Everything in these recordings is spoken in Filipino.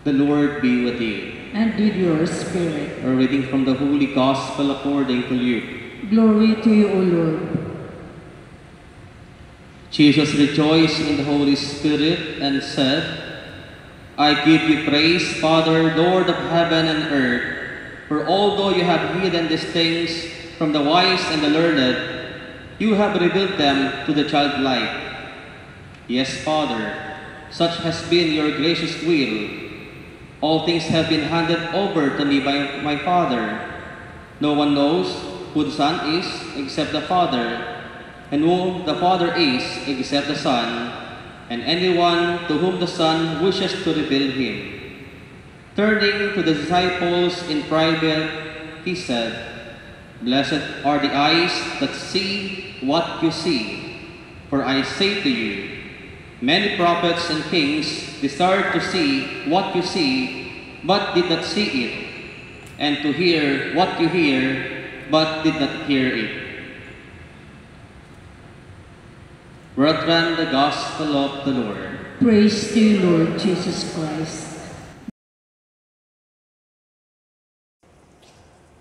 The Lord be with you. And with your spirit. A reading from the Holy Gospel according to Luke. Glory to you, O Lord. Jesus rejoiced in the Holy Spirit and said, I give you praise, Father, Lord of heaven and earth, for although you have hidden these things from the wise and the learned, you have revealed them to the childlike. Yes, Father, such has been your gracious will. All things have been handed over to me by my Father. No one knows who the Son is except the Father, and who the Father is except the Son, and anyone to whom the Son wishes to reveal him. Turning to the disciples in private, he said, Blessed are the eyes that see what you see. For I say to you, many prophets and kings desired to see what you see, but did not see it, and to hear what you hear, but did not hear it. Brethren, the Gospel of the Lord. Praise to you, Lord Jesus Christ.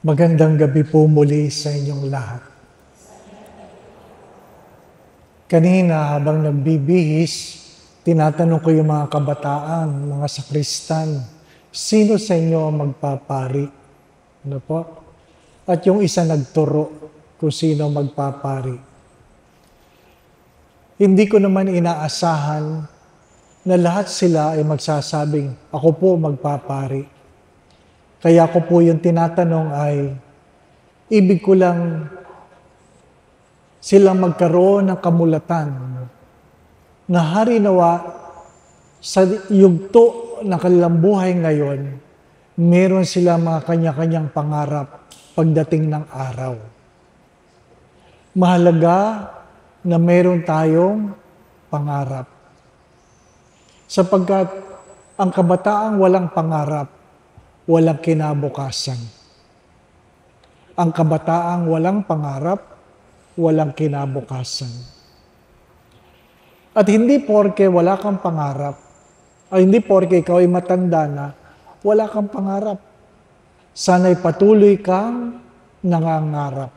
Magandang gabi po muli sa inyong lahat. Kanina habang nagbibihis, tinatanong ko yung mga kabataan, mga sakristan, sino sa inyo ang magpapari? Ano po? At yung isa nagturo kung sino magpapari. Hindi ko naman inaasahan na lahat sila ay magsasabing, ako po magpapari. Kaya ko po yung tinatanong ay, ibig ko lang silang magkaroon ng kamulatan na harinawa sa yugto ng kanilang buhay ngayon, meron silang mga kanya-kanyang pangarap pagdating ng araw. Mahalaga na meron tayong pangarap. Sapagkat ang kabataang walang pangarap, walang kinabukasan. Ang kabataang walang pangarap, walang kinabukasan. At hindi porke wala kang pangarap, ay hindi porke ikaw ay matanda na, wala kang pangarap. Sana'y patuloy kang nangangarap.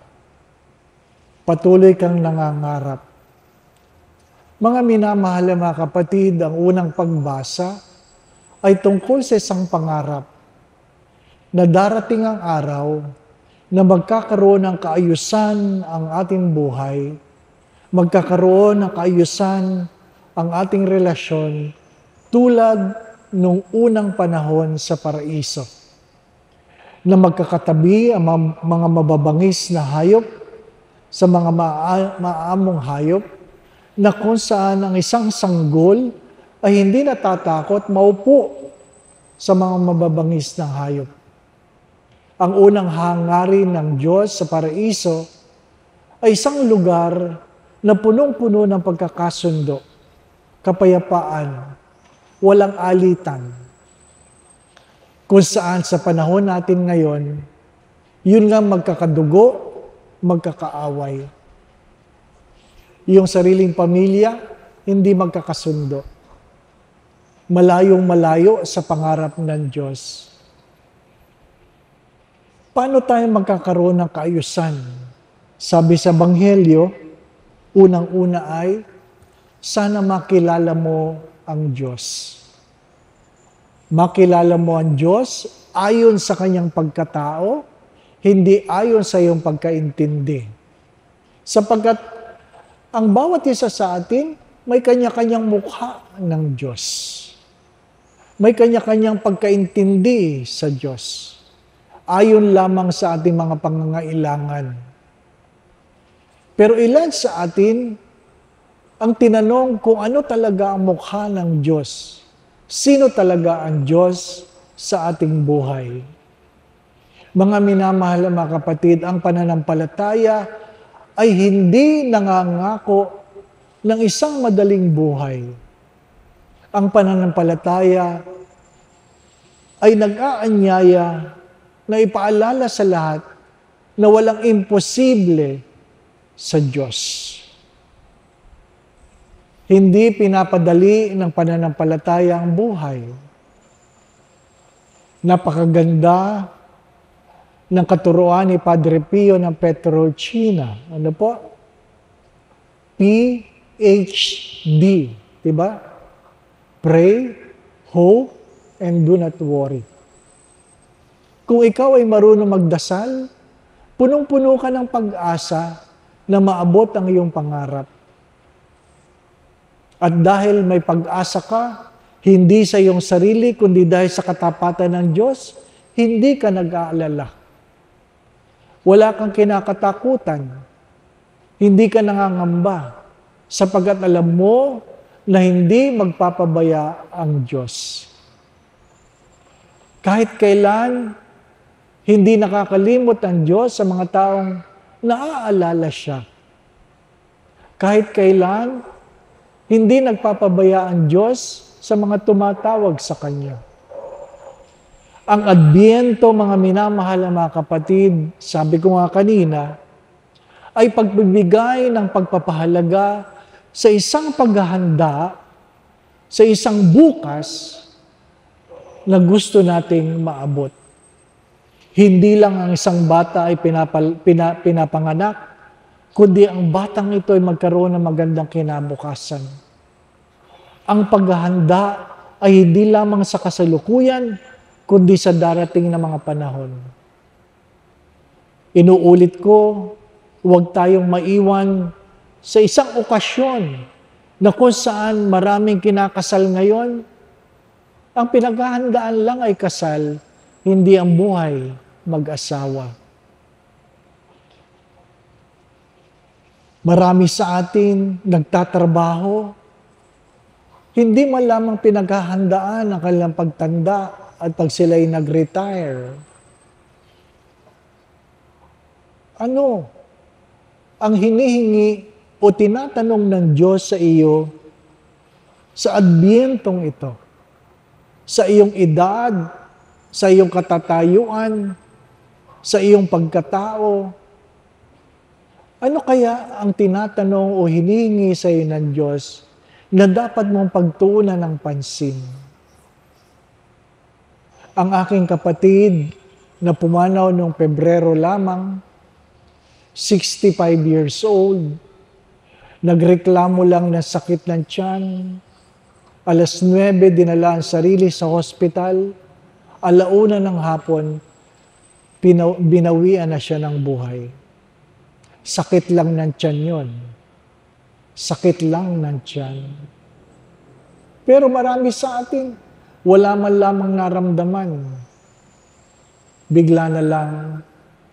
Patuloy kang nangangarap. Mga minamahal na mga kapatid, ang unang pagbasa ay tungkol sa isang pangarap na darating ang araw na magkakaroon ng kaayusan ang ating buhay, magkakaroon ng kaayusan ang ating relasyon tulad nung unang panahon sa paraiso, na magkakatabi ang mga mababangis na hayop sa mga maamong hayop, na kung saan ang isang sanggol ay hindi natatakot maupo sa mga mababangis na hayop. Ang unang hangarin ng Diyos sa paraiso ay isang lugar na punong-puno ng pagkakasundo, kapayapaan, walang alitan. Kung saan sa panahon natin ngayon, yun nga magkakadugo, magkakaaway. Yung sariling pamilya, hindi magkakasundo. Malayong malayo sa pangarap ng Diyos. Paano tayo magkakaroon ng kaayusan? Sabi sa Ebanghelyo, unang-una ay, sana makilala mo ang Diyos. Makilala mo ang Diyos ayon sa kanyang pagkatao, hindi ayon sa iyong pagkaintindi. Sapagkat ang bawat isa sa atin, may kanya-kanyang mukha ng Diyos. May kanya-kanyang pagkaintindi sa Diyos. Ayon lamang sa ating mga pangangailangan. Pero ilan sa atin ang tinanong kung ano talaga ang mukha ng Diyos? Sino talaga ang Diyos sa ating buhay? Mga minamahal na mga kapatid, ang pananampalataya ay hindi nangangako ng isang madaling buhay. Ang pananampalataya ay nag-aanyaya na ipaalala sa lahat na walang imposible sa Diyos. Hindi pinapadali ng pananampalataya ang buhay. Napakaganda ng katuruan ni Padre Pio ng Pietrelcina. Ano po? PHD. Diba? Pray, hope, and do not worry. Kung ikaw ay marunong magdasal, punong-puno ka ng pag-asa na maabot ang iyong pangarap. At dahil may pag-asa ka, hindi sa iyong sarili, kundi dahil sa katapatan ng Diyos, hindi ka nag-aalala. Wala kang kinakatakutan. Hindi ka nangangamba, sapagkat alam mo na hindi magpapabaya ang Diyos. Kahit kailan, hindi nakakalimot ang Diyos sa mga taong naaalala siya. Kahit kailan, hindi nagpapabaya ang Diyos sa mga tumatawag sa Kanya. Ang Adbyento, mga minamahal na mga kapatid, sabi ko nga kanina, ay pagbibigay ng pagpapahalaga sa isang paghahanda, sa isang bukas na gusto nating maabot. Hindi lang ang isang bata ay pinapanganak, kundi ang batang ito ay magkaroon ng magandang kinabukasan. Ang paghahanda ay hindi lamang sa kasalukuyan, kundi sa darating na mga panahon. Inuulit ko, huwag tayong maiwan sa isang okasyon na kung saan maraming kinakasal ngayon, ang pinaghahandaan lang ay kasal, hindi ang buhay mag-asawa. Marami sa atin nagtatrabaho, hindi man lamang pinaghahandaan ang kanilang pagtanda at pag sila'y nag-retire. Ano ang hinihingi o tinatanong ng Diyos sa iyo sa Adbyentong ito? Sa iyong edad, sa iyong katatayuan, sa iyong pagkatao. Ano kaya ang tinatanong o hinihingi sa iyo ng Diyos na dapat mong pagtuunan ng pansin? Ang aking kapatid na pumanaw noong Pebrero lamang, 65 years old, nagreklamo lang ng sakit ng tiyan, 9:00 dinala ang sarili sa hospital, 1:00 ng hapon, binawian na siya ng buhay. Sakit lang ng tiyan yon. Sakit lang ng tiyan. Pero marami sa atin, wala man lamang naramdaman. Bigla na lang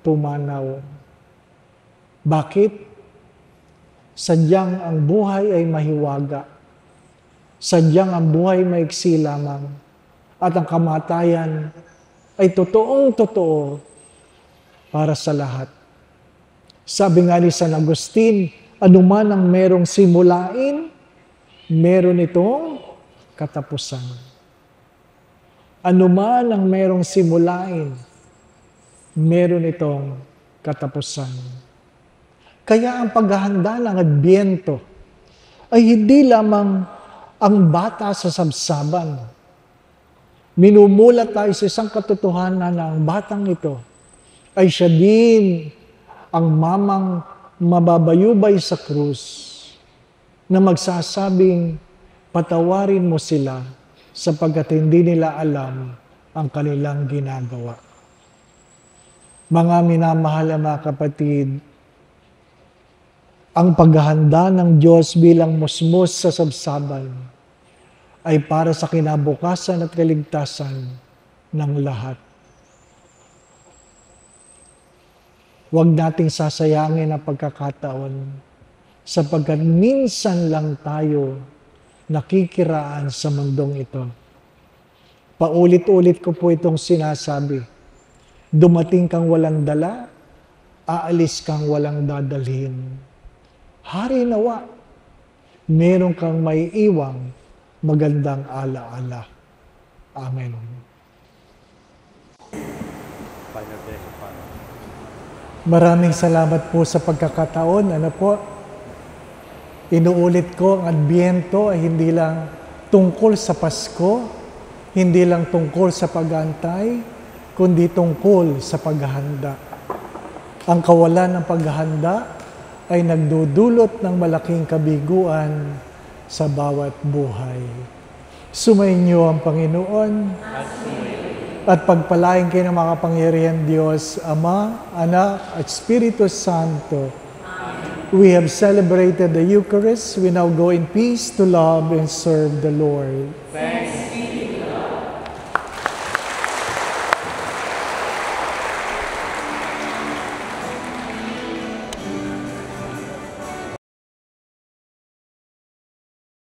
pumanaw. Bakit? Sadyang ang buhay ay mahiwaga. Sadyang ang buhay maiksi lamang. At ang kamatayan ay totoong-totoo para sa lahat. Sabi nga ni San Agustin, anuman ang merong simulain, meron itong katapusan. Anuman ang merong simulain, meron itong katapusan. Kaya ang paghahanda ng Adbyento ay hindi lamang ang bata sa sabsaban. Minumulat tayo sa isang katotohanan na ang batang ito ay siya din ang mamang mababayubay sa krus na magsasabing, patawarin mo sila sapagkat hindi nila alam ang kanilang ginagawa. Mga minamahal na mga kapatid, ang paghahanda ng Diyos bilang musmos sa sabsaban ay para sa kinabukasan at kaligtasan ng lahat. Huwag nating sasayangin ang pagkakataon sapagkat minsan lang tayo nakikiraan sa mundong ito. Paulit-ulit ko po itong sinasabi. Dumating kang walang dala, aalis kang walang dadalhin. Hari nawa, meron kang may iwang magandang ala-ala. Amen. Maraming salamat po sa pagkakataon. Ano po? Inuulit ko, ang Adbyento ay hindi lang tungkol sa Pasko, hindi lang tungkol sa pag-aantay, kundi tungkol sa paghahanda. Ang kawalan ng paghahanda ay nagdudulot ng malaking kabiguan sa bawat buhay. Sumainyo ang Panginoon at pagpalain kayo ng makapangyarihan Diyos, Ama, Anak, at Espiritu Santo. We have celebrated the Eucharist. We now go in peace to love and serve the Lord.